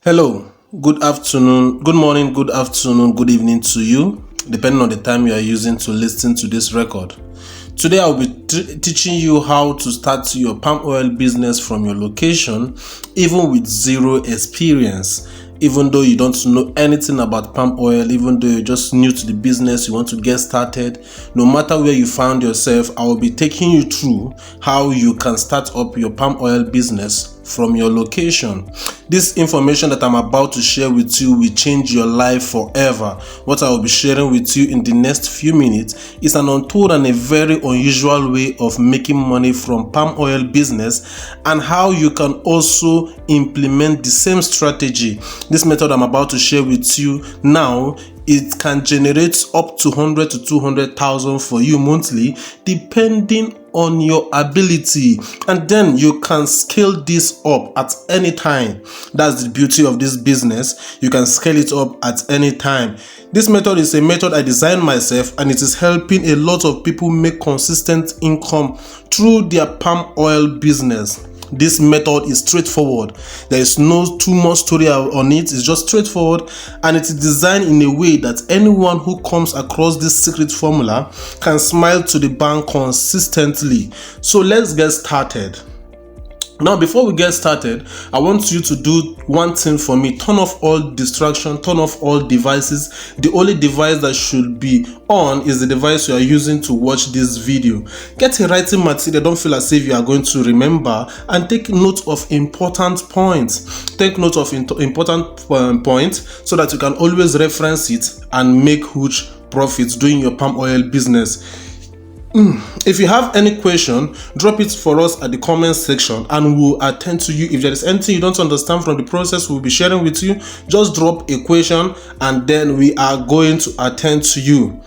Hello, good afternoon, good morning, good afternoon, good evening to you, depending on the time you are using to listen to this record. Today, I'll be teaching you how to start your palm oil business from your location, even with zero experience. Even though you don't know anything about palm oil, even though you're just new to the business, you want to get started, no matter where you found yourself, I will be taking you through how you can start up your palm oil business from your location. This information that I'm about to share with you will change your life forever. What I will be sharing with you in the next few minutes is an untold and a very unusual way of making money from palm oil business, and how you can also implement the same strategy. This method I'm about to share with you now, it can generate up to 100 to 200,000 for you monthly, depending on your ability, and then you can scale this up at any time. That's the beauty of this business. You can scale it up at any time. This method is a method I designed myself, and it is helping a lot of people make consistent income through their palm oil business. This method is straightforward. There is no too much story on it. It's just straightforward, and it is designed in a way that anyone who comes across this secret formula can smile to the bank consistently. So let's get started. Now, before we get started, I want you to do one thing for me. Turn off all distraction, turn off all devices. The only device that should be on is the device you are using to watch this video. Get a writing material. Don't feel as if you are going to remember, and take note of important points. Take note of important points so that you can always reference it and make huge profits doing your palm oil business. If you have any question, drop it for us at the comment section and we'll attend to you. If there is anything you don't understand from the process we'll be sharing with you, just drop a question and then we are going to attend to you.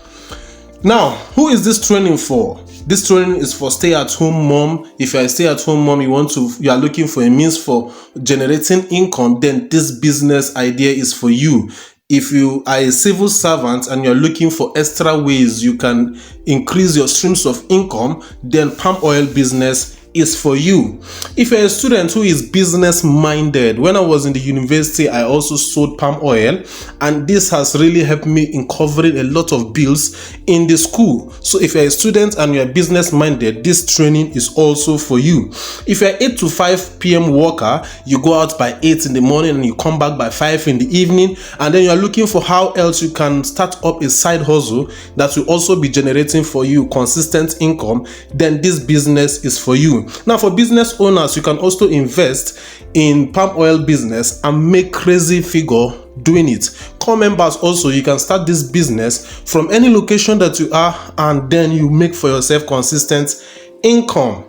Now, who is this training for? This training is for stay-at-home mom. If you're a stay-at-home mom, you are looking for a means for generating income, then this business idea is for you. If you are a civil servant and you're looking for extra ways you can increase your streams of income, then palm oil business is for you. If you're a student who is business minded, when I was in the university, I also sold palm oil, and this has really helped me in covering a lot of bills in the school. So if you're a student and you're business minded, this training is also for you. If you're 8 to 5 p.m. worker, you go out by 8 in the morning and you come back by 5 in the evening, and then you're looking for how else you can start up a side hustle that will also be generating for you consistent income, then this business is for you. Now, for business owners, you can also invest in palm oil business and make crazy figure doing it. Core members also, you can start this business from any location that you are, and then you make for yourself consistent income.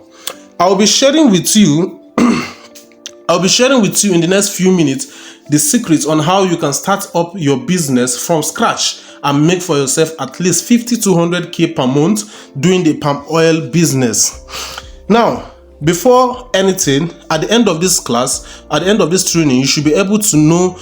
I'll be sharing with you in the next few minutes the secrets on how you can start up your business from scratch and make for yourself at least 50 to 100k per month doing the palm oil business. Now, before anything, at the end of this class, at the end of this training, you should be able to know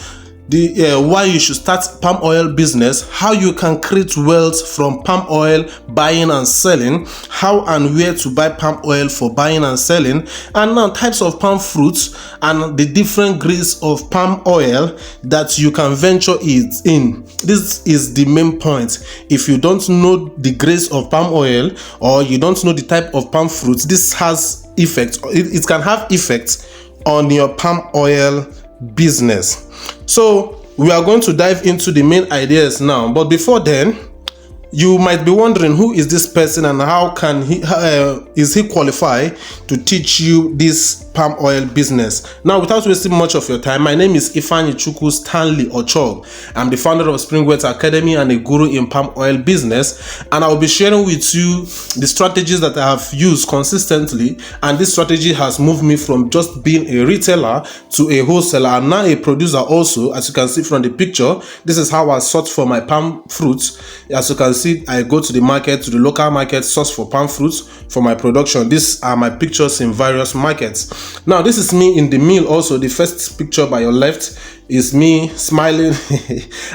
why you should start palm oil business, how you can create wealth from palm oil buying and selling, how and where to buy palm oil for buying and selling, and now types of palm fruits and the different grades of palm oil that you can venture it in. This is the main point. If you don't know the grades of palm oil, or you don't know the type of palm fruits, this has effect. It can have effects on your palm oil business. So we are going to dive into the main ideas now, but before then, you might be wondering, who is this person and how can is he qualified to teach you this palm oil business? Now, without wasting much of your time, my name is Ifeanyichukwu Stanley Ochog. I'm the founder of Springworth Academy and a guru in palm oil business, and I'll be sharing with you the strategies that I have used consistently, and this strategy has moved me from just being a retailer to a wholesaler and now a producer also. As you can see from the picture, this is how I sort for my palm fruits. As you can see, I go to the market, to the local market, source for palm fruits for my production. These are my pictures in various markets. Now, this is me in the mill also. The first picture by your left is me smiling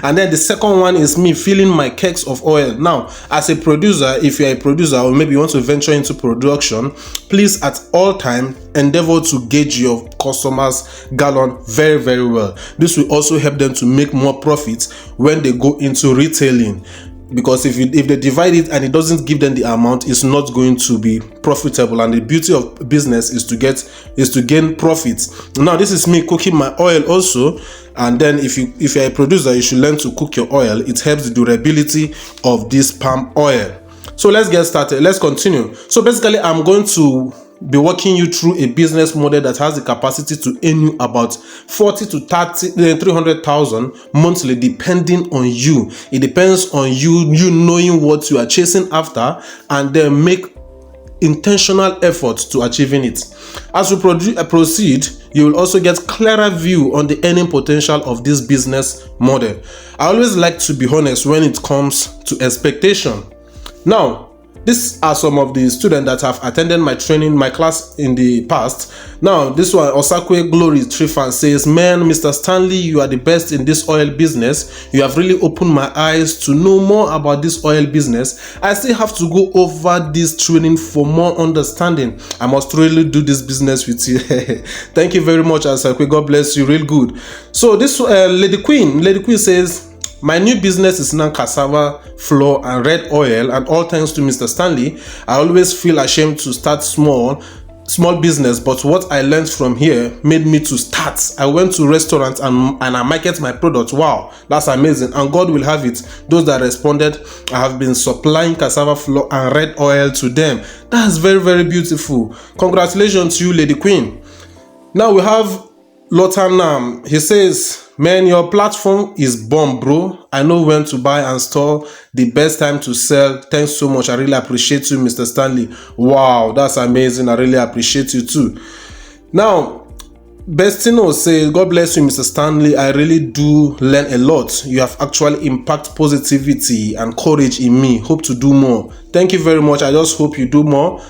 and then the second one is me filling my kegs of oil. Now, as a producer, if you're a producer or maybe you want to venture into production, please at all time endeavor to gauge your customers' gallon very, very well. This will also help them to make more profits when they go into retailing, because if they divide it and it doesn't give them the amount, it's not going to be profitable. And the beauty of business is to gain profits. Now, this is me cooking my oil also. And then if you're a producer, you should learn to cook your oil. It helps the durability of this palm oil. So let's get started. Let's continue. So basically, I'm going to be walking you through a business model that has the capacity to earn you about 40 to 300,000 monthly, depending on you. It depends on you knowing what you are chasing after and then make intentional efforts to achieving it. As we proceed, you will also get clearer view on the earning potential of this business model. I always like to be honest when it comes to expectation. Now, these are some of the students that have attended my training, my class in the past. Now, this one, Osakwe Glory Trifan says, "Man, Mr. Stanley, you are the best in this oil business. You have really opened my eyes to know more about this oil business. I still have to go over this training for more understanding. I must really do this business with you." Thank you very much, Osakwe. God bless you. Real good. So this Lady Queen says, "My new business is now cassava flour and red oil, and all thanks to Mr. Stanley. I always feel ashamed to start small business, but what I learned from here made me to start. I went to restaurants and I market my product. Wow, that's amazing. And God will have it. Those that responded, I have been supplying cassava flour and red oil to them." That's very, very beautiful. Congratulations to you, Lady Queen. Now we have Lotanam. He says, "Man, your platform is bomb, bro. I know when to buy and store, the best time to sell. Thanks so much. I really appreciate you, Mr. Stanley." Wow, that's amazing. I really appreciate you too. Now, Bestino says, "God bless you, Mr. Stanley. I really do learn a lot. You have actually impacted positivity and courage in me. Hope to do more." Thank you very much. I just hope you do more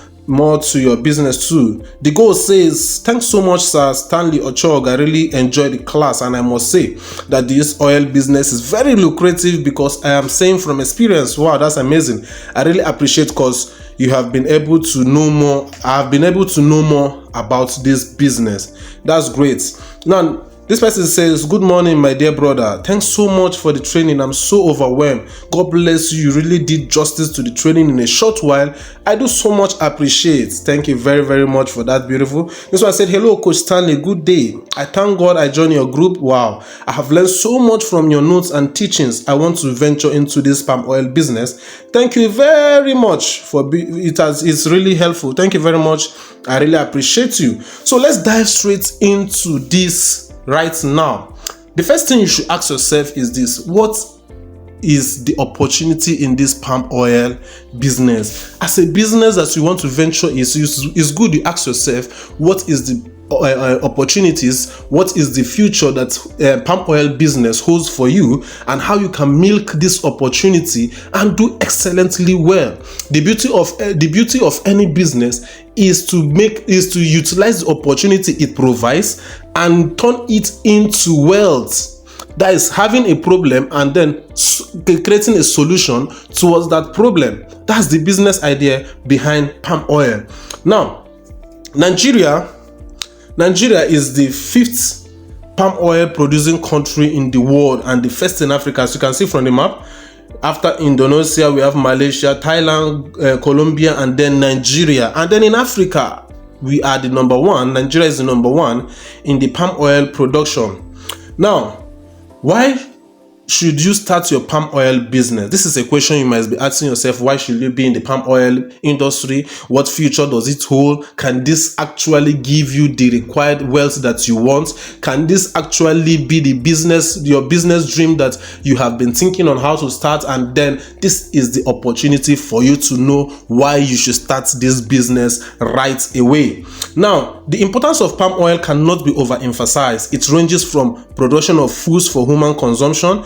to your business too. The goal says, "Thanks so much, Sir Stanley Ochog. I really enjoyed the class, and I must say that this oil business is very lucrative because I am saying from experience." Wow, that's amazing. I really appreciate because you have been able to know more. I have been able to know more about this business. That's great. Now, this person says, "Good morning, my dear brother. Thanks so much for the training. I'm so overwhelmed. God bless you. You really did justice to the training in a short while. I do so much appreciate." Thank you very, very much for that. Beautiful. This one said, "Hello, Coach Stanley. Good day. I thank God I joined your group. Wow. I have learned so much from your notes and teachings. I want to venture into this palm oil business. Thank you very much for it's really helpful. Thank you very much. I really appreciate you." So let's dive straight into this right now. The first thing you should ask yourself is this: what is the opportunity in this palm oil business? As a business that you want to venture, is good you ask yourself, what is the opportunities, what is the future that palm oil business holds for you, and how you can milk this opportunity and do excellently well. The beauty of any business is to utilize the opportunity it provides and turn it into wealth. That is having a problem and then creating a solution towards that problem. That's the business idea behind palm oil. Now, Nigeria is the 5th palm oil producing country in the world and the first in Africa, as you can see from the map. After Indonesia, we have Malaysia, Thailand, Colombia, and then Nigeria. And then in Africa, we are the number one. Nigeria is the number one in the palm oil production. Now, why should you start your palm oil business? This is a question you must be asking yourself. Why should you be in the palm oil industry? What future does it hold? Can this actually give you the required wealth that you want? Can this actually be your business dream that you have been thinking on how to start? And then this is the opportunity for you to know why you should start this business right away. Now, the importance of palm oil cannot be overemphasized. It ranges from production of foods for human consumption.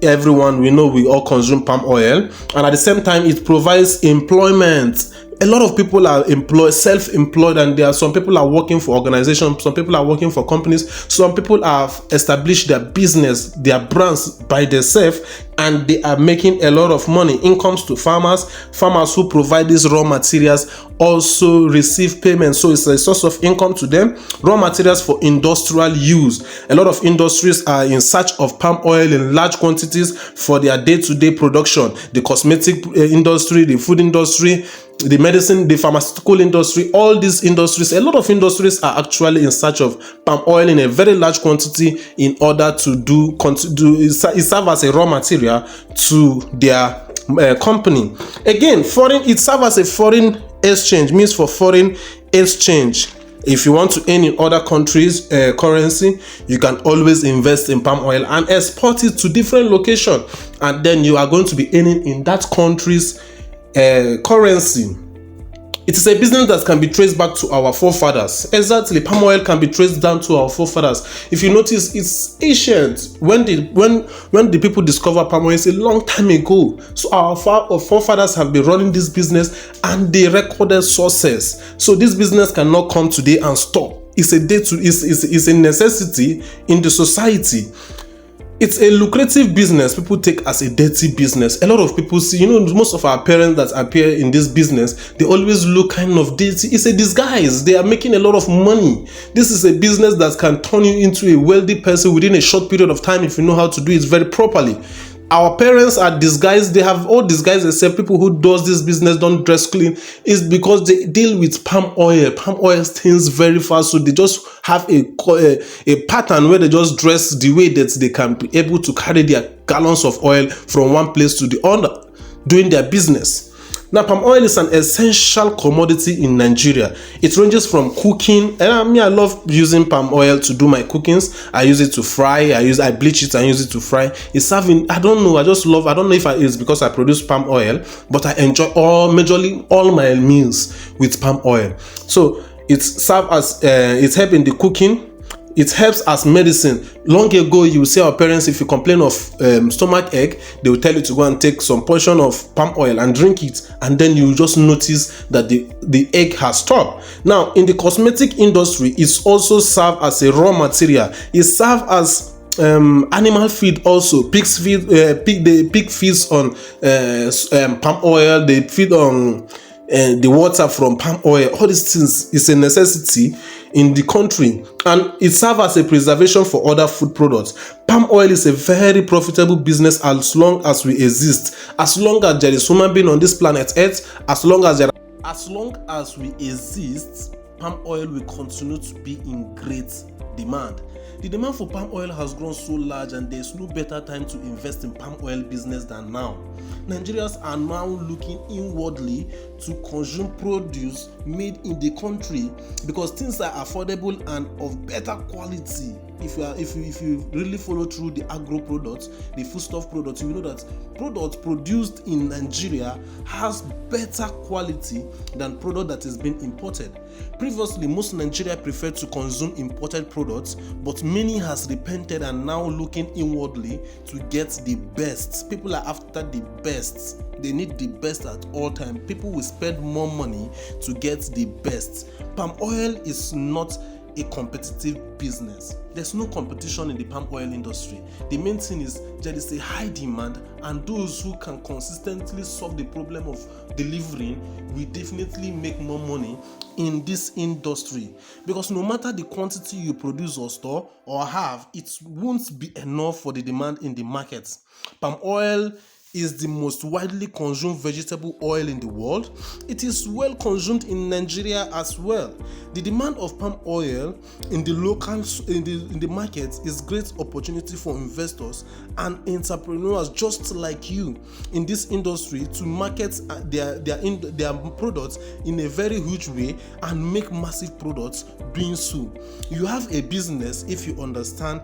everyone, we know we all consume palm oil, and at the same time it provides employment. A lot of people are self-employed, and there are some people are working for organizations, some people are working for companies, some people have established their business, their brands by themselves, and they are making a lot of money. Incomes to farmers who provide these raw materials also receive payment, so it's a source of income to them. Raw materials for industrial use. A lot of industries are in search of palm oil in large quantities for their day-to-day production. The cosmetic industry, the food industry, the medicine, the pharmaceutical industry, all these industries, a lot of industries are actually in search of palm oil in a very large quantity in order to it serve as a raw material to their company. Again, it serves as a foreign exchange, means for foreign exchange. If you want to earn in other countries' currency, you can always invest in palm oil and export it to different locations, and then you are going to be earning in that country's currency. It is a business that can be traced back to our forefathers. Exactly, palm oil can be traced down to our forefathers. If you notice, it's ancient. When the people discover palm oil, it's a long time ago. So our forefathers have been running this business, and they recorded sources. So this business cannot come today and stop. It's a necessity in the society. It's a lucrative business people take as a dirty business. A lot of people see, most of our parents that appear in this business, they always look kind of dirty. It's a disguise. They are making a lot of money. This is a business that can turn you into a wealthy person within a short period of time if you know how to do it very properly. Our parents are disguised. They have all disguised, except people who does this business don't dress clean. It's because they deal with palm oil. Palm oil stains very fast, so they just have a pattern where they just dress the way that they can be able to carry their gallons of oil from one place to the other, doing their business. Now, palm oil is an essential commodity in Nigeria. It ranges from cooking, and I love using palm oil to do my cookings. I use it to fry. I bleach it and use it to fry. It's serving. I don't know if it's because I produce palm oil, but I enjoy majorly all my meals with palm oil. So it serves as it helps in the cooking. It helps as medicine. Long ago, you see our parents, if you complain of stomach ache, they will tell you to go and take some portion of palm oil and drink it, and then you just notice that the ache has stopped. Now, in the cosmetic industry, it's also served as a raw material. It serves as animal feed also. Pigs feed. The pig feeds on palm oil. They feed on the water from palm oil. All these things is a necessity in the country, and it serves as a preservation for other food products. Palm oil is a very profitable business as long as we exist. As long as there is human being on this planet Earth, as long as we exist, palm oil will continue to be in great demand. The demand for palm oil has grown so large, and there's no better time to invest in palm oil business than now. Nigerians are now looking inwardly to consume produce made in the country because things are affordable and of better quality. If you really follow through the agro products, the foodstuff products, you will know that products produced in Nigeria has better quality than product that is being imported. Previously, most Nigeria preferred to consume imported products, but many has repented and now looking inwardly to get the best. People are after the best. They need the best at all time. People will spend more money to get the best. Palm oil is not a competitive business. There's no competition in the palm oil industry. The main thing is there is a high demand, and those who can consistently solve the problem of delivering will definitely make more money in this industry, because no matter the quantity you produce or store or have, it won't be enough for the demand in the market. Palm oil is the most widely consumed vegetable oil in the world. It is well consumed in Nigeria as well. The demand of palm oil in the market is great opportunity for investors and entrepreneurs just like you in this industry to market their products in a very huge way and make massive products doing so. You have a business if you understand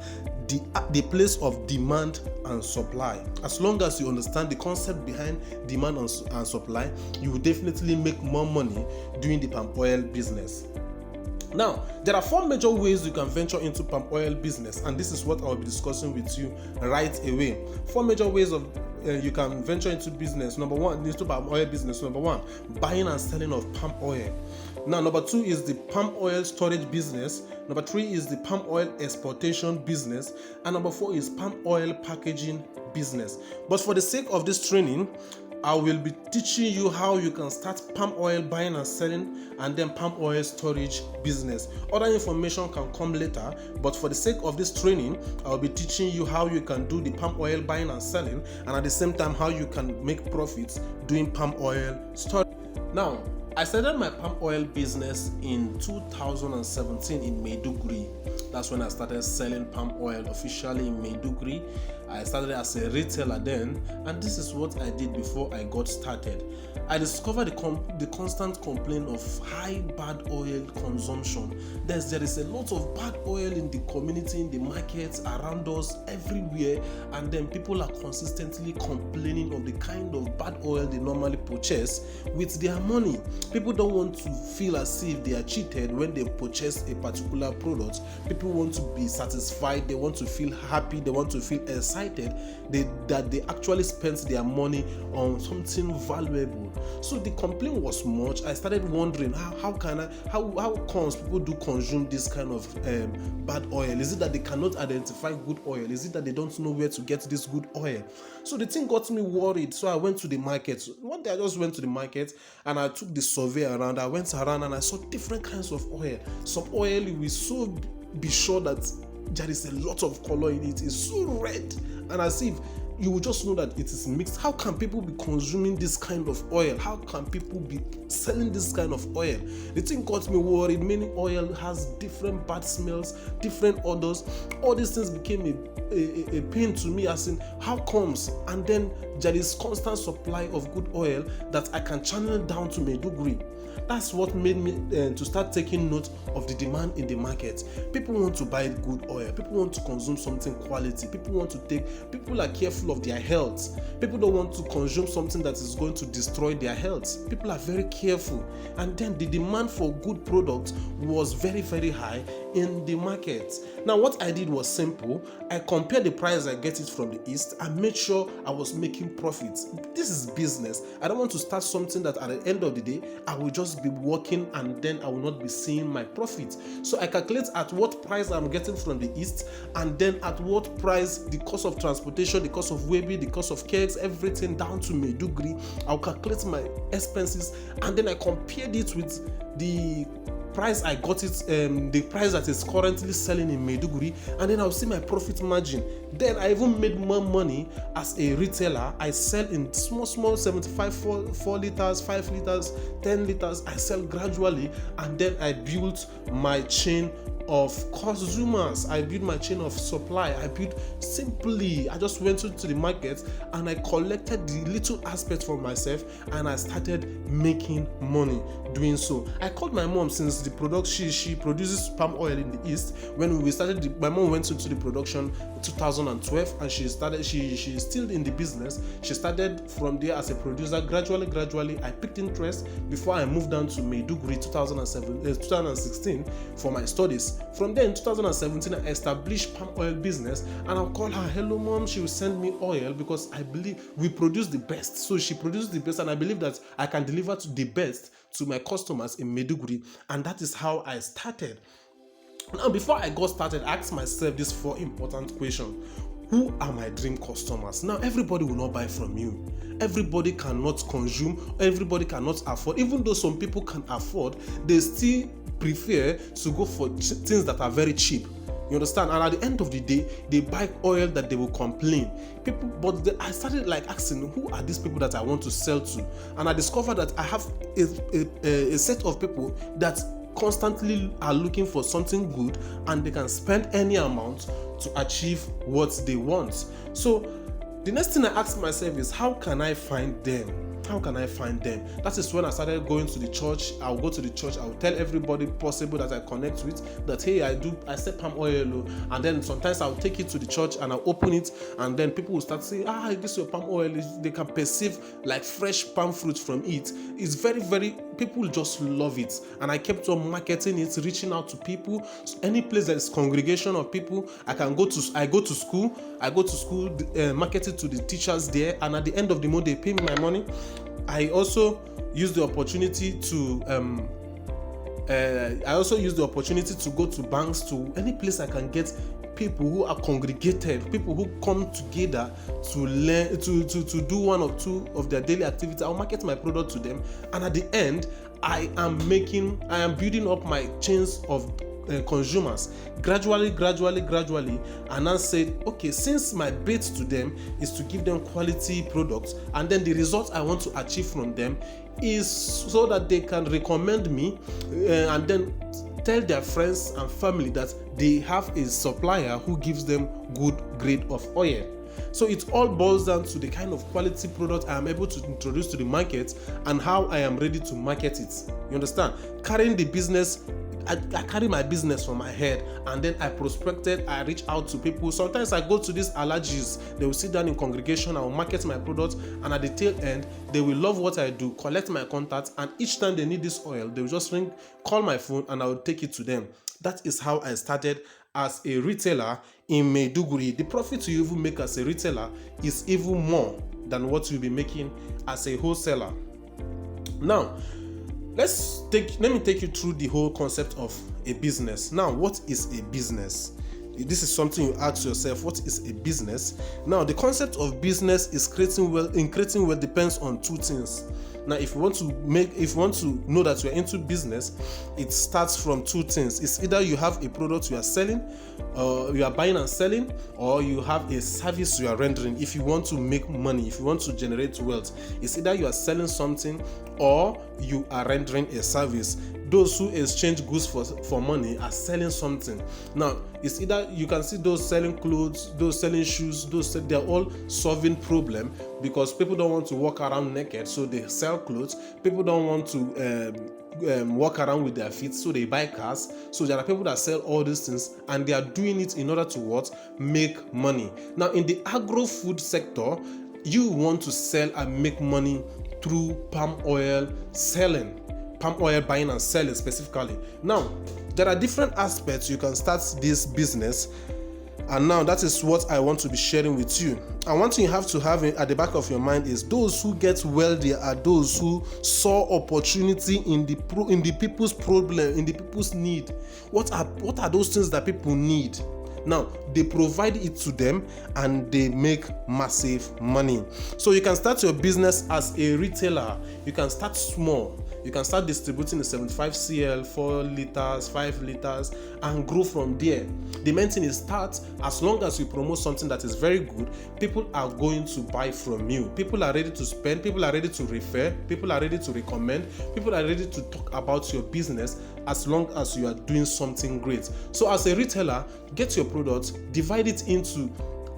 the place of demand and supply. As long as you understand the concept behind demand and supply, you will definitely make more money doing the palm oil business. Now, there are 4 major ways you can venture into palm oil business, and this is what I'll be discussing with you right away. 4 major ways of you can venture into business. Into palm oil business. Number 1, buying and selling of palm oil. Now, number 2 is the palm oil storage business. Number 3 is the palm oil exportation business, and number 4 is palm oil packaging business. But for the sake of this training, I will be teaching you how you can start palm oil buying and selling, and then palm oil storage business. Other information can come later, but for the sake of this training, I will be teaching you how you can do the palm oil buying and selling, and at the same time how you can make profits doing palm oil storage. Now, I started my palm oil business in 2017 in Maiduguri. That's when I started selling palm oil officially in Maiduguri. I started as a retailer then, and this is what I did before I got started. I discovered the constant complaint of high bad oil consumption. There is a lot of bad oil in the community, in the markets, around us, everywhere, and then people are consistently complaining of the kind of bad oil they normally purchase with their money. People don't want to feel as if they are cheated when they purchase a particular product. People want to be satisfied, they want to feel happy, they want to feel excited that they actually spent their money on something valuable. So the complaint was much. I started wondering how comes people do consume this kind of bad oil? Is it that they cannot identify good oil? Is it that they don't know where to get this good oil? So the thing got me worried. So I went to the market. One day I just went to the market and I took the survey around. I went around and I saw different kinds of oil. Some oil you will so be sure that there is a lot of color in it. It's so red, and as if you will just know that it is mixed. How can people be consuming this kind of oil? How can people be selling this kind of oil? The thing got me worried. Many oil has different bad smells, different odors. All these things became a pain to me, as in how comes? And then there is constant supply of good oil that I can channel down to Maiduguri. That's what made me to start taking note of the demand in the market. People want to buy good oil. People want to consume something quality. People are careful of their health. People don't want to consume something that is going to destroy their health. People are very careful. And then the demand for good products was very, very high in the market. Now, what I did was simple. I compared the price I get it from the east and made sure I was making profits. This is business. I don't want to start something that at the end of the day, I will just be working and then I will not be seeing my profit. So I calculate at what price I'm getting from the east, and then at what price the cost of transportation, the cost of Webi, the cost of kegs, everything down to Maiduguri. I'll calculate my expenses and then I compared it with the price I got it, the price that is currently selling in Maiduguri, and then I'll see my profit margin. Then I even made more money as a retailer. I sell in small 75, 4 liters, 5 liters, 10 liters. I sell gradually, and then I built my chain of consumers. I built my chain of supply. I just went into the market and I collected the little aspects for myself, and I started making money doing so. I called my mom, since the product she produces palm oil in the east. When we started, my mom went into the production in 2012, and she's still in the business. She started from there as a producer. Gradually I picked interest before I moved down to Maiduguri 2016 for my studies. From there in 2017, I established palm oil business, and I'll call her, hello mom, she will send me oil because I believe we produce the best. So she produced the best, and I believe that I can deliver to the best to my customers in Maiduguri, and that is how I started. Now, before I got started, I asked myself these 4 important questions. Who are my dream customers? Now, everybody will not buy from you. Everybody cannot consume, everybody cannot afford. Even though some people can afford, they still prefer to go for things that are very cheap. You understand? And at the end of the day, they buy oil that they will complain. I started asking, who are these people that I want to sell to? And I discovered that I have a set of people that constantly are looking for something good, and they can spend any amount to achieve what they want. So the next thing I asked myself is, how can I find them? That is when I started going to the church. I'll go to the church, I'll tell everybody possible that I connect with that, hey, I sell palm oil, and then sometimes I'll take it to the church and I'll open it, and then people will start saying, this is your palm oil. They can perceive like fresh palm fruit from it. It's very, very people just love it, and I kept on marketing it, reaching out to people. Any place that is congregation of people, I go to school, market it to the teachers there, and at the end of the month they pay me my money. I also use the opportunity to go to banks, to any place I can get people who are congregated, people who come together to learn, to do one or two of their daily activities. I'll market my product to them, and at the end, I am building up my chains of consumers gradually, and then said, okay, since my bet to them is to give them quality products, and then the result I want to achieve from them is so that they can recommend me and then tell their friends and family that they have a supplier who gives them good grade of oil. So it all boils down to the kind of quality product I am able to introduce to the market and how I am ready to market it. You understand? Carrying the business, I carry my business from my head, and then I prospected, I reach out to people. Sometimes I go to these allergies, they will sit down in congregation, I will market my products, and at the tail end, they will love what I do, collect my contacts, and each time they need this oil, they will just call my phone, and I will take it to them. That is how I started as a retailer in Maiduguri. The profit you even make as a retailer is even more than what you'll be making as a wholesaler. Now, let me take you through the whole concept of a business. Now, what is a business? This is something you ask yourself, what is a business? Now, the concept of business is creating wealth depends on two things. Now, if you want to know that you're into business, it starts from two things. It's either you have a product you are selling, you are buying and selling, or you have a service you are rendering. If you want to make money, if you want to generate wealth, it's either you are selling something or you are rendering a service. Those who exchange goods for money are selling something. Now, it's either you can see those selling clothes, those selling shoes, they're all solving problem, because people don't want to walk around naked, so they sell clothes. People don't want to walk around with their feet, so they buy cars. So there are people that sell all these things, and they are doing it in order to what? Make money. Now, in the agro-food sector, you want to sell and make money through palm oil selling. Palm oil buying and selling specifically. Now, there are different aspects you can start this business, and now that is what I want to be sharing with you. And one thing you have to have at the back of your mind is those who get wealthy are those who saw opportunity in the people's problem, in the people's need. What are those things that people need? Now, they provide it to them and they make massive money. So you can start your business as a retailer. You can start small. You can start distributing the 75 cl, 4 liters, 5 liters, and grow from there. The main thing is start. As long as you promote something that is very good, people are going to buy from you. People are ready to spend, people are ready to refer, people are ready to recommend, people are ready to talk about your business as long as you are doing something great. So as a retailer, get your product, divide it into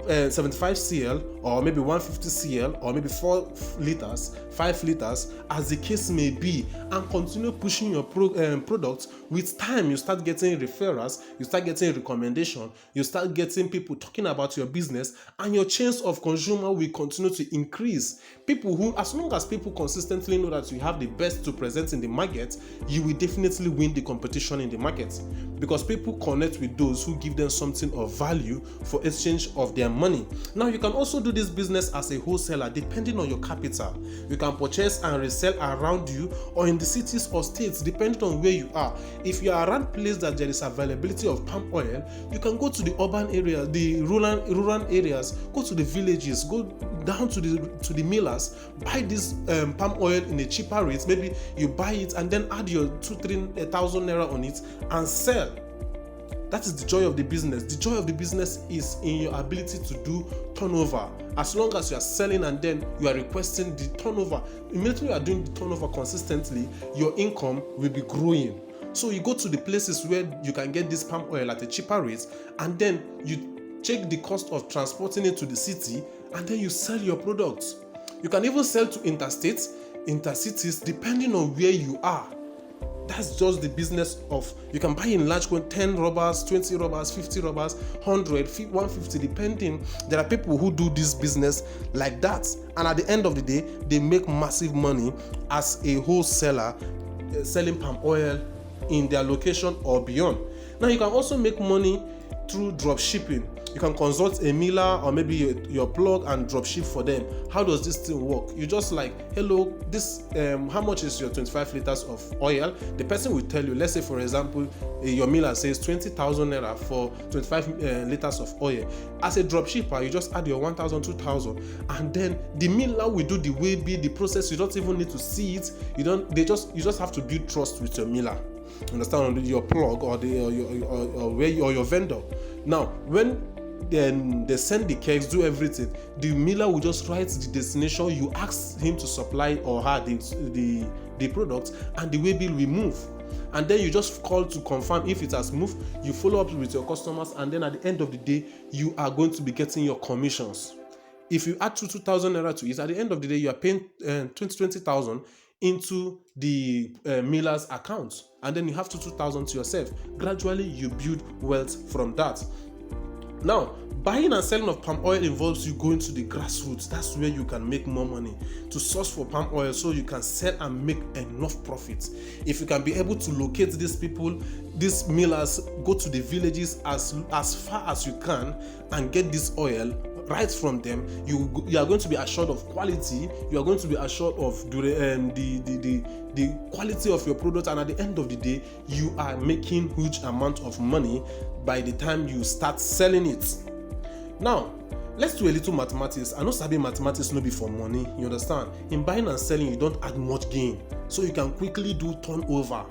75 cl or maybe 150 cl or maybe 4 liters, 5 liters, as the case may be, and continue pushing your product. With time, you start getting referrals, you start getting recommendation, you start getting people talking about your business, and your chains of consumer will continue to increase. People who, as long as people consistently know that you have the best to present in the market, you will definitely win the competition in the market, because people connect with those who give them something of value for exchange of their money. Now, you can also do this business as a wholesaler depending on your capital. You can purchase and resell around you or in the cities or states depending on where you are. If you are around a place that there is availability of palm oil, you can go to the urban area, the rural areas, go to the villages, go down to the millers, buy this palm oil in a cheaper rate. Maybe you buy it and then add your 2,000-3,000 naira on it and sell. That is the joy of the business. The joy of the business is in your ability to do turnover. As long as you are selling and then you are requesting the turnover, immediately you are doing the turnover consistently, your income will be growing. So you go to the places where you can get this palm oil at a cheaper rate, and then you check the cost of transporting it to the city, and then you sell your products. You can even sell to interstates, intercities, depending on where you are. That's just the business of, you can buy in large quantity, 10 rubbers, 20 rubbers, 50 rubbers, 100, 150, depending. There are people who do this business like that, and at the end of the day, they make massive money as a wholesaler selling palm oil in their location or beyond. Now you can also make money through drop shipping. You can consult a miller or maybe your plug and drop ship for them. How does this thing work? You just like, hello, this how much is your 25 liters of oil? The person will tell you, let's say for example, your miller says 20,000 naira for 25 liters of oil. As a drop shipper, you just add your 1,000, 2,000, and then the miller will do the weighbill, the process. You don't even need to see it. You just have to build trust with your miller. Understand, your plug or your vendor. Now when then they send the kegs, do everything, the miller will just write the destination you ask him to supply or her the product, and the weighbill will move. And then you just call to confirm if it has moved. You follow up with your customers, and then at the end of the day, you are going to be getting your commissions. If you add 2,000 naira to it, at the end of the day, you are paying 20,000 into the miller's account, and then you have 2,000 to yourself. Gradually, you build wealth from that. Now, buying and selling of palm oil involves you going to the grassroots. That's where you can make more money to source for palm oil, so you can sell and make enough profits. If you can be able to locate these people, these millers, go to the villages as far as you can and get this oil right from them, you are going to be assured of quality. You are going to be assured of the quality of your product, and at the end of the day, you are making huge amount of money by the time you start selling it. Now, let's do a little mathematics. I know sabi mathematics no be for money, you understand? In buying and selling, you don't add much gain, so you can quickly do turnover.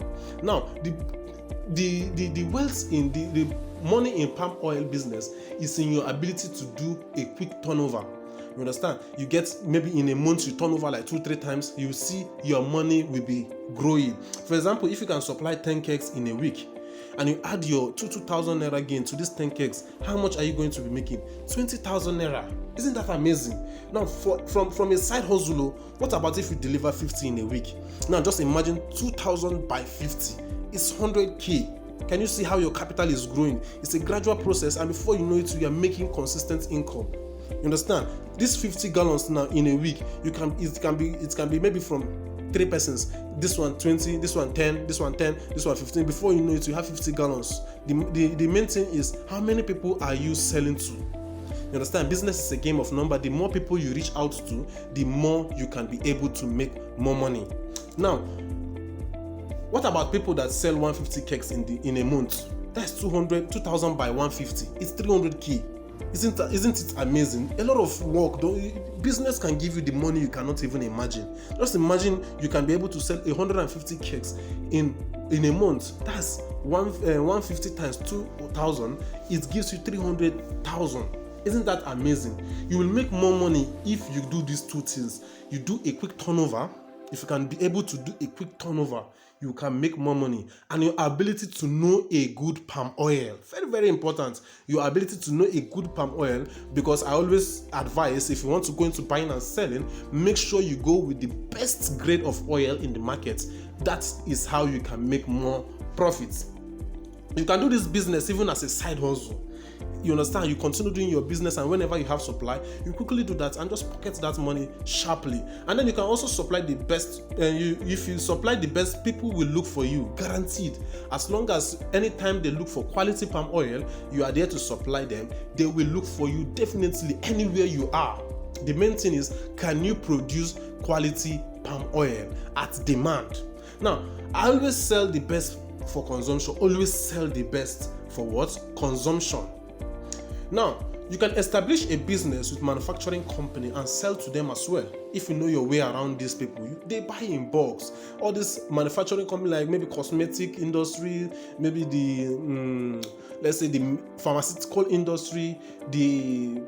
Now, the wealth in the money in palm oil business is in your ability to do a quick turnover. You understand? You get, maybe in a month you turn over like 2-3 times, you see your money will be growing. For example, if you can supply 10 kegs in a week and you add your 2,000 naira gain to these 10 kegs, how much are you going to be making? 20,000 naira. Isn't that amazing? Now, from a side hustle, what about if you deliver 50 in a week? Now, just imagine 2,000 by 50 is 100k. Can you see how your capital is growing? It's a gradual process, and before you know it, you are making consistent income. You understand? These 50 gallons now in a week, it can be maybe from 3 persons. This one 20, this one 10, this one 10, this one 15. Before you know it, you have 50 gallons. The main thing is, how many people are you selling to? You understand? Business is a game of number. The more people you reach out to, the more you can be able to make more money. Now, what about people that sell 150 kegs in a month? That's 2,000 by 150. It's 300k. Isn't it amazing? A lot of work. Business can give you the money you cannot even imagine. Just imagine you can be able to sell 150 kegs in a month. That's 150 times 2,000. It gives you 300,000. Isn't that amazing? You will make more money if you do these two things. You do a quick turnover. If you can be able to do a quick turnover, you can make more money. And your ability to know a good palm oil, very, very important. Your ability to know a good palm oil, because I always advise, if you want to go into buying and selling, make sure you go with the best grade of oil in the market. That is how you can make more profits. You can do this business even as a side hustle. You understand? You continue doing your business, and whenever you have supply, you quickly do that and just pocket that money sharply. And then you can also supply the best. If you supply the best, people will look for you, guaranteed. As long as anytime they look for quality palm oil, you are there to supply them. They will look for you definitely anywhere you are. The main thing is, can you produce quality palm oil at demand? Now, I always sell the best for consumption. Always sell the best for what? Consumption. Now, you can establish a business with manufacturing company and sell to them as well. If you know your way around these people, they buy in bulks. All this manufacturing company, like maybe cosmetic industry, maybe the let's say the pharmaceutical industry, the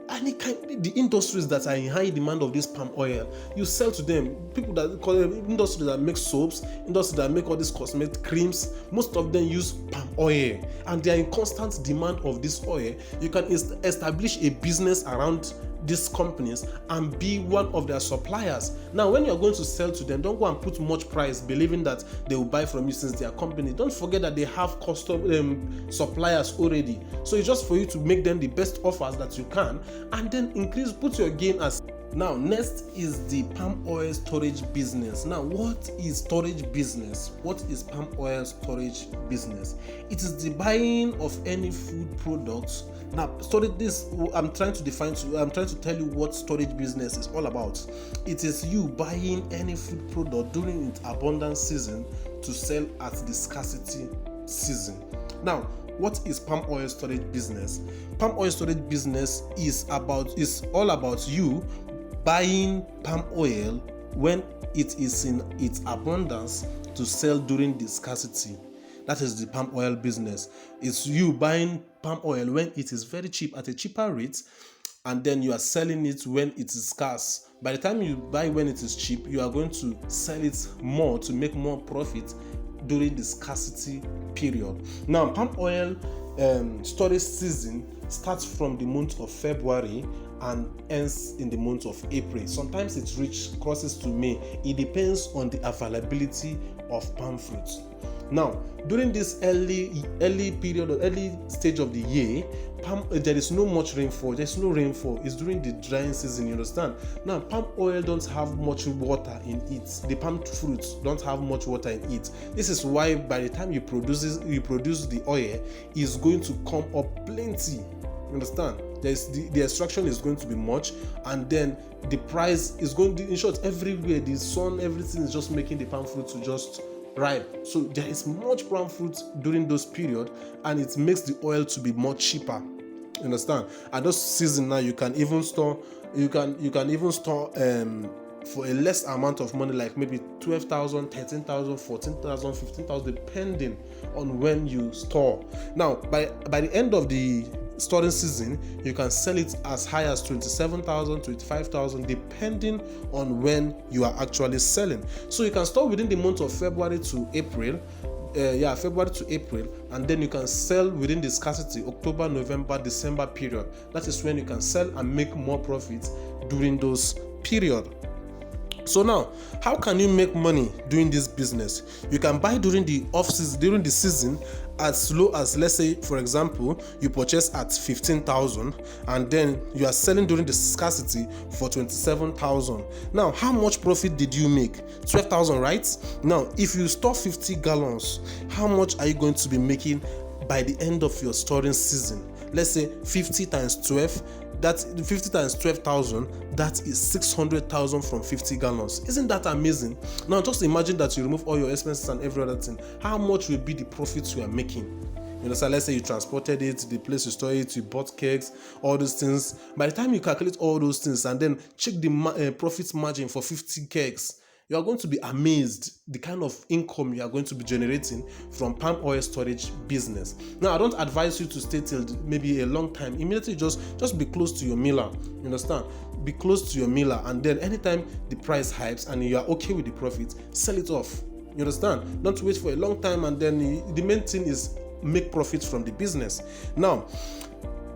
industries that are in high demand of this palm oil, you sell to them. People that call them industry that make soaps, industry that make all these cosmetic creams, most of them use palm oil, and they are in constant demand of this oil. You can establish a business around these companies and be one of their suppliers. Now, when you're going to sell to them, don't go and put much price believing that they will buy from you since they are company. Don't forget that they have custom suppliers already. So it's just for you to make them the best offers that you can, and then put your gain as Now, next is the palm oil storage business. Now, what is storage business? What is palm oil storage business? It is the buying of any food products. Now, storage this I'm trying to tell you what storage business is all about. It is you buying any food product during its abundance season to sell at the scarcity season. Now, what is palm oil storage business? Palm oil storage business is all about you buying palm oil when it is in its abundance to sell during the scarcity. That is the palm oil business. It's you buying palm oil when it is very cheap at a cheaper rate, and then you are selling it when it is scarce. By the time you buy when it is cheap, you are going to sell it more to make more profit during the scarcity period. Now, palm oil storage season starts from the month of February and ends in the month of April. Sometimes it crosses to May. It depends on the availability of palm fruits. Now, during this early period or early stage of the year, there is no much rainfall. There's no rainfall. It's during the drying season. You understand? Now, palm oil don't have much water in it. The palm fruits don't have much water in it. This is why by the time you produce the oil, it's going to come up plenty. You understand? The extraction is going to be much, and then the price is going to, in short, everywhere the sun, everything is just making the palm fruit to just ripe. So there is much palm fruit during those period, and it makes the oil to be more cheaper. You understand? At those season now, you can even store for a less amount of money, like maybe 12,000, 13,000, 14,000, 15,000, depending on when you store. Now, by the end of the storing season, you can sell it as high as 27,000, 25,000, depending on when you are actually selling. So you can store within the month of February to April, and then you can sell within the scarcity October, November, December period. That is when you can sell and make more profits during those period. So now, how can you make money doing this business? You can buy during the off-season, during the season, as low as, let's say, for example, you purchase at 15,000 and then you are selling during the scarcity for 27,000. Now, how much profit did you make? 12,000, right? Now, if you store 50 gallons, how much are you going to be making by the end of your storing season? Let's say 50 times 12. That's 50 times 12,000, that is 600,000 from 50 gallons. Isn't that amazing? Now just imagine that you remove all your expenses and every other thing. How much will be the profits you are making? You know, so let's say you transported it to the place you store it, you bought kegs, all those things. By the time you calculate all those things and then check the profit margin for 50 kegs, you are going to be amazed the kind of income you are going to be generating from palm oil storage business. Now, I don't advise you to stay till maybe a long time. Immediately just be close to your miller. You understand? Be close to your miller, and then anytime the price hypes and you are okay with the profit, sell it off. You understand? Don't wait for a long time, and then the main thing is make profits from the business. Now,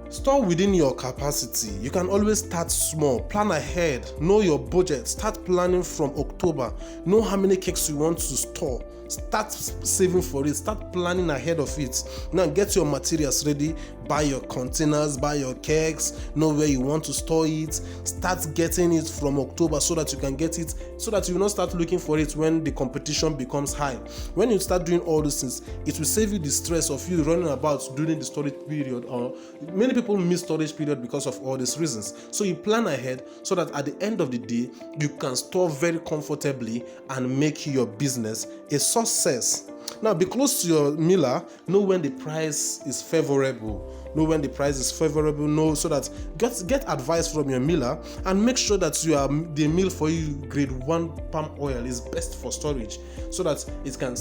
store within your capacity. You can always start small, plan ahead, know your budget, start planning from October, know how many cakes you want to store, start saving for it, start planning ahead of it. Now get your materials ready, buy your containers, buy your kegs, know where you want to store it, start getting it from October so that you can get it, so that you will not start looking for it when the competition becomes high. When you start doing all those things, it will save you the stress of you running about during the storage period. Or many people miss storage period because of all these reasons. So you plan ahead so that at the end of the day, you can store very comfortably and make your business a success. Now, be close to your miller. Know when the price is favorable. Know so that get advice from your miller and make sure that the mill for you grade 1 palm oil is best for storage, so that it can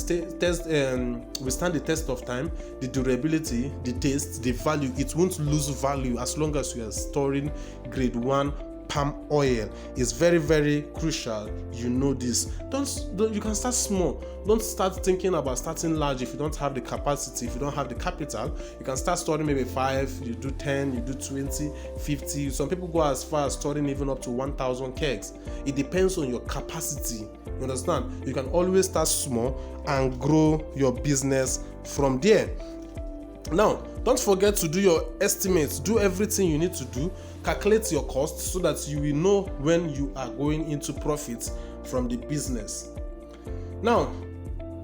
withstand the test of time, the durability, the taste, the value. It won't lose value as long as you are storing grade 1 palm oil. Is very, very crucial. You know this. You can start small. Don't start thinking about starting large if you don't have the capacity, if you don't have the capital. You can start storing maybe 5, you do 10, you do 20, 50. Some people go as far as storing even up to 1,000 kegs. It depends on your capacity. You understand? You can always start small and grow your business from there. Now, Don't forget to do your estimates, do everything you need to do, calculate your costs so that you will know when you are going into profit from the business. Now,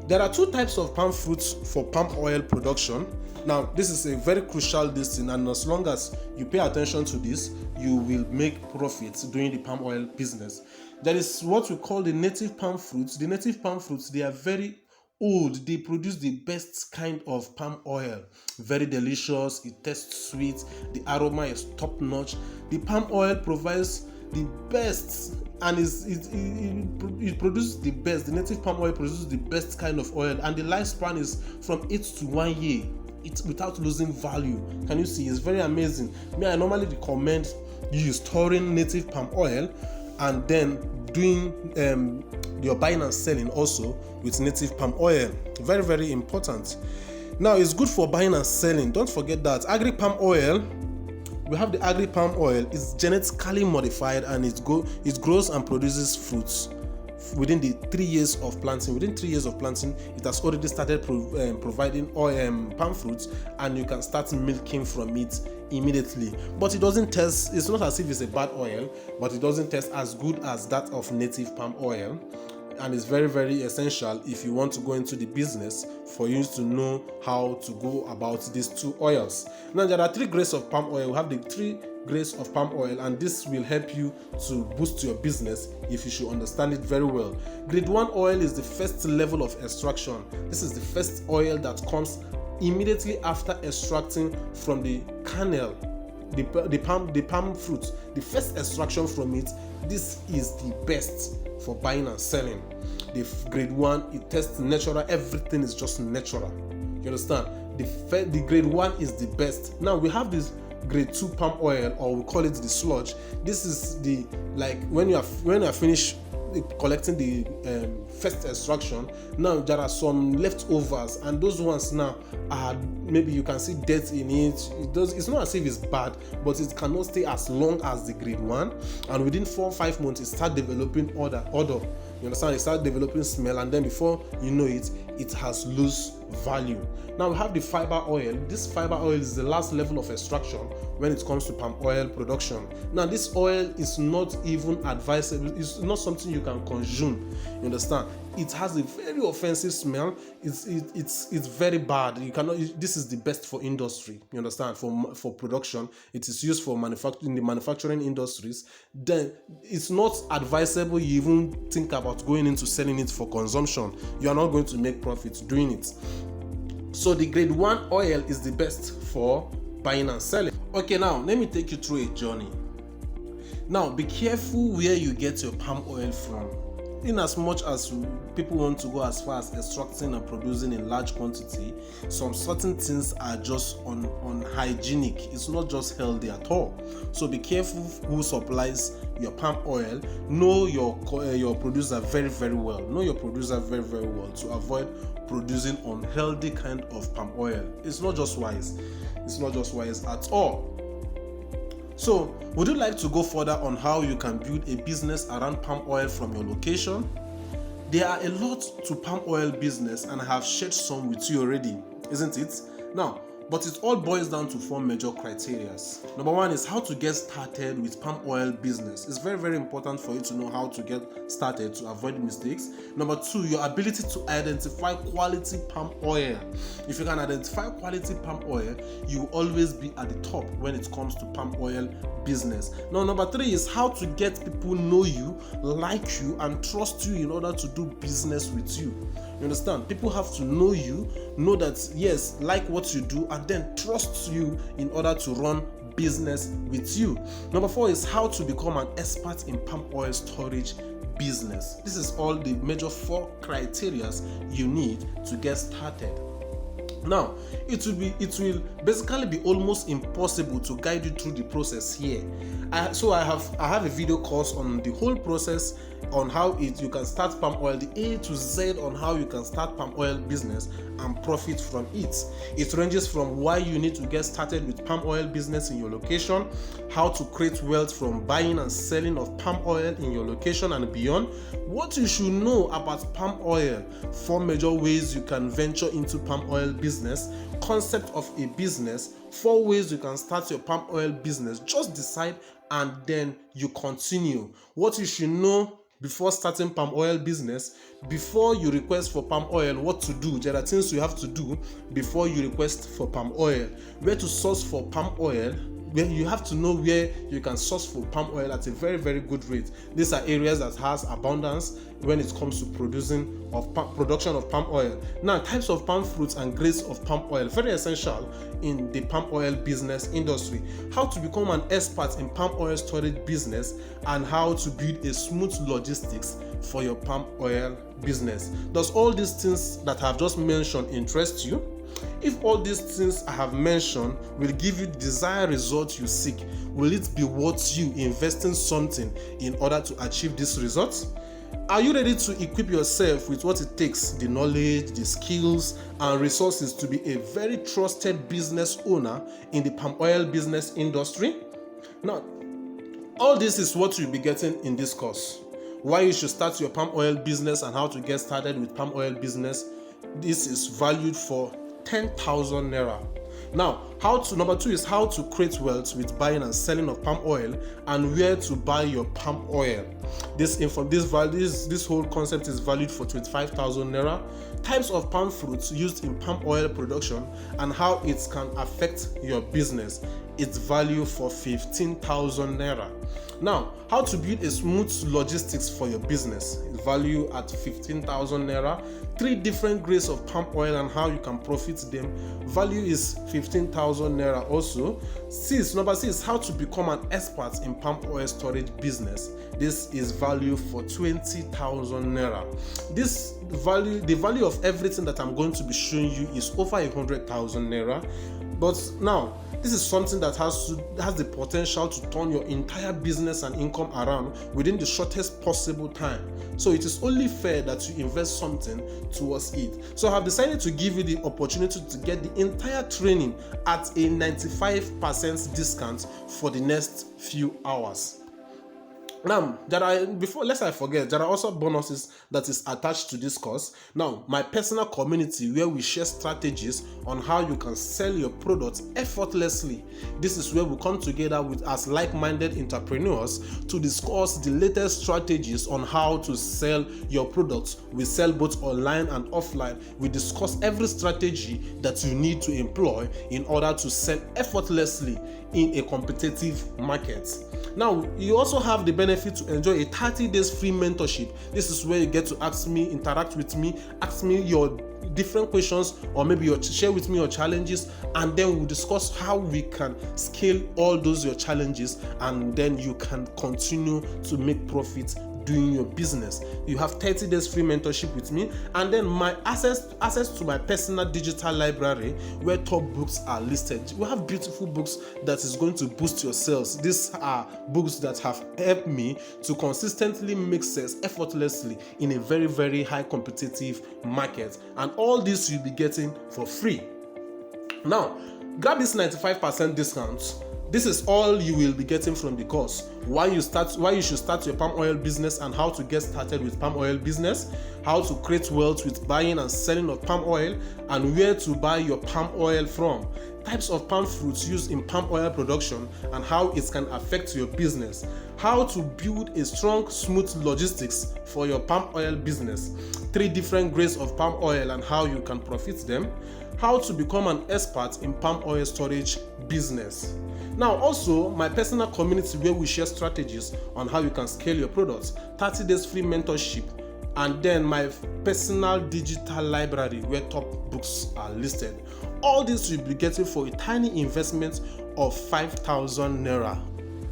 there are two types of palm fruits for palm oil production. Now, this is a very crucial thing, and as long as you pay attention to this, you will make profits doing the palm oil business. There is what we call the native palm fruits. The native palm fruits, they are very old. They produce the best kind of palm oil. Very delicious, it tastes sweet, the aroma is top notch. The palm oil provides the best, and it produces the best. The native palm oil produces the best kind of oil, and the lifespan is from 8 to 1 year. It's without losing value. Can you see? It's very amazing. I normally recommend you storing native palm oil and then doing your buying and selling also with native palm oil. Very, very important. Now, it's good for buying and selling. Don't forget that agri palm oil, we have the agri palm oil. It's genetically modified, and it grows and produces fruits within the 3 years of planting. Within 3 years of planting, it has already started providing oil, palm fruits, and you can start milking from it immediately. But it doesn't taste, it's not as if it's a bad oil, but it doesn't taste as good as that of native palm oil. And it's very, very essential if you want to go into the business for you to know how to go about these two oils. Now, there are 3 grades of palm oil. We have the 3 grades of palm oil, and this will help you to boost your business if you should understand it very well. Grade 1 oil is the first level of extraction. This is the first oil that comes immediately after extracting from the kernel, the palm fruit. The first extraction from it, this is the best for buying and selling. The grade 1, it tastes natural. Everything is just natural. You understand? The grade 1 is the best. Now we have this grade 2 palm oil, or we call it the sludge. This is the, like, when you are finished collecting the first extraction, now there are some leftovers, and those ones now are, maybe you can see dirt in it. It's not as if it's bad, but it cannot stay as long as the grade 1, and within 4 or 5 months it start developing odor. You understand? It start developing smell, and then before you know it, it has lost value. Now we have the fiber oil. This fiber oil is the last level of extraction when it comes to palm oil production. Now, this oil is not even advisable. It's not something you can consume. You understand? It has a very offensive smell. It's very bad. You cannot. This is the best for industry. You understand? For production, it is used for manufacturing, the manufacturing industries. Then it's not advisable you even think about going into selling it for consumption. You are not going to make profits doing it. So the grade 1 oil is the best for buying and selling. Okay, now let me take you through a journey. Now, be careful where you get your palm oil from. In as much as people want to go as far as extracting and producing in large quantity, some certain things are just unhygienic. It's not just healthy at all. So be careful who supplies your palm oil. Know your producer very, very well. Know your producer very, very well to avoid producing unhealthy kind of palm oil. It's not just wise. It's not just wise at all. So, would you like to go further on how you can build a business around palm oil from your location? There are a lot to palm oil business, and I have shared some with you already, isn't it? Now, but it all boils down to 4 major criteria. Number 1 is how to get started with palm oil business. It's very, very important for you to know how to get started to avoid mistakes. Number 2, your ability to identify quality palm oil. If you can identify quality palm oil, you will always be at the top when it comes to palm oil business. Now, number 3 is how to get people know you, like you, and trust you in order to do business with you. You understand? People have to know you, know that yes, like what you do, and then trust you in order to run business with you. Number 4 is how to become an expert in palm oil storage business. This is all the major 4 criteria you need to get started. Now, it will basically be almost impossible to guide you through the process here. I have a video course on the whole process on how you can start palm oil, the A to Z on how you can start palm oil business and profit from it. It ranges from why you need to get started with palm oil business in your location, how to create wealth from buying and selling of palm oil in your location and beyond, what you should know about palm oil, 4 major ways you can venture into palm oil business, concept of a business, 4 ways you can start your palm oil business. Just decide and then you continue. What you should know before starting palm oil business, before you request for palm oil, what to do. There are things you have to do before you request for palm oil. Where to source for palm oil, where you have to know where you can source for palm oil at a very, very good rate. These are areas that has abundance when it comes to production of palm oil. Now, types of palm fruits and grades of palm oil, very essential in the palm oil business industry. How to become an expert in palm oil storage business and how to build a smooth logistics for your palm oil business. Does all these things that I have just mentioned interest you? If all these things I have mentioned will give you the desired result you seek, will it be worth you investing something in order to achieve these results? Are you ready to equip yourself with what it takes, the knowledge, the skills, and resources to be a very trusted business owner in the palm oil business industry? Now, all this is what you'll be getting in this course. Why you should start your palm oil business and how to get started with palm oil business. This is valued for 10,000 naira. Now, number 2 is how to create wealth with buying and selling of palm oil and where to buy your palm oil. This whole concept is valued for 25,000 naira. Types of palm fruits used in palm oil production and how it can affect your business. It's valued for 15,000 naira. Now, how to build a smooth logistics for your business is valued at 15,000 naira. 3 different grades of palm oil and how you can profit them. Value is 15,000 naira also. Number 6, how to become an expert in palm oil storage business. This is valued for 20,000 naira. The value of everything that I'm going to be showing you is over 100,000 naira. But now, this is something that has the potential to turn your entire business and income around within the shortest possible time. So it is only fair that you invest something towards it. So I have decided to give you the opportunity to get the entire training at a 95% discount for the next few hours. Now, lest I forget, there are also bonuses that is attached to this course. Now, my personal community where we share strategies on how you can sell your products effortlessly. This is where we come together as like-minded entrepreneurs to discuss the latest strategies on how to sell your products. We sell both online and offline. We discuss every strategy that you need to employ in order to sell effortlessly in a competitive market. Now, you also have the benefit to enjoy a 30 days free mentorship. This is where you get to ask me, interact with me, ask me your different questions, or maybe share with me your challenges, and then we'll discuss how we can scale all those your challenges, and then you can continue to make profits doing your business. You have 30 days free mentorship with me, and then my access to my personal digital library where top books are listed. We have beautiful books that is going to boost your sales. These are books that have helped me to consistently make sales effortlessly in a very, very high competitive market, and all this you'll be getting for free. Now, grab this 95% discount. This is all you will be getting from the course. Why you should start your palm oil business and how to get started with palm oil business, how to create wealth with buying and selling of palm oil, and where to buy your palm oil from, types of palm fruits used in palm oil production and how it can affect your business, how to build a strong, smooth logistics for your palm oil business, 3 different grades of palm oil and how you can profit them, how to become an expert in palm oil storage business. Now, also my personal community where we share strategies on how you can scale your products, 30 days free mentorship, and then my personal digital library where top books are listed. All this you'll be getting for a tiny investment of 5,000 naira.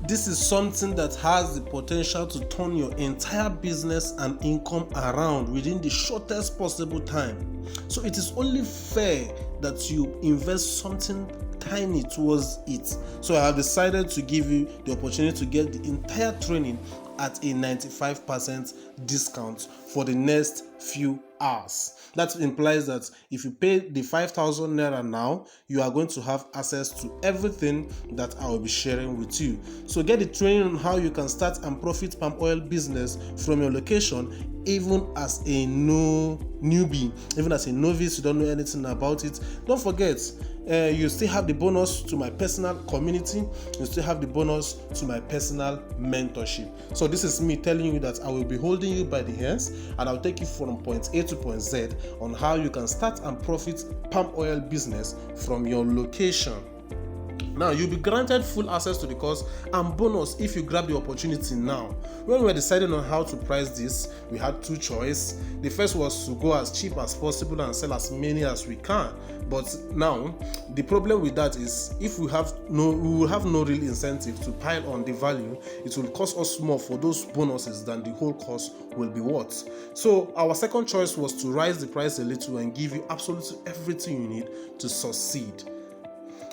This is something that has the potential to turn your entire business and income around within the shortest possible time. So it is only fair that you invest something tiny towards it. So I have decided to give you the opportunity to get the entire training at a 95% discount for the next few hours. That implies that if you pay the 5,000 naira now, you are going to have access to everything that I will be sharing with you. So get the training on how you can start and profit palm oil business from your location, even as a newbie, even as a novice, you don't know anything about it. Don't forget, you still have the bonus to my personal community. You still have the bonus to my personal mentorship. So this is me telling you that I will be holding you by the hands, and I'll take you from point A to point Z on how you can start and profit palm oil business from your location. Now, you'll be granted full access to the course and bonus if you grab the opportunity now. When we were deciding on how to price this, we had two choices. The first was to go as cheap as possible and sell as many as we can. But now, the problem with that is if we will have no real incentive to pile on the value. It will cost us more for those bonuses than the whole course will be worth. So our second choice was to raise the price a little and give you absolutely everything you need to succeed.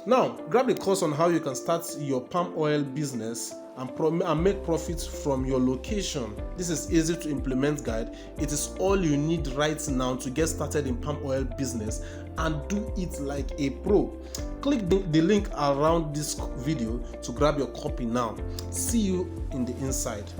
Now, grab the course on how you can start your palm oil business and make profits from your location. This is easy to implement guide. It is all you need right now to get started in palm oil business and do it like a pro. Click the link around this video to grab your copy now. See you in the inside.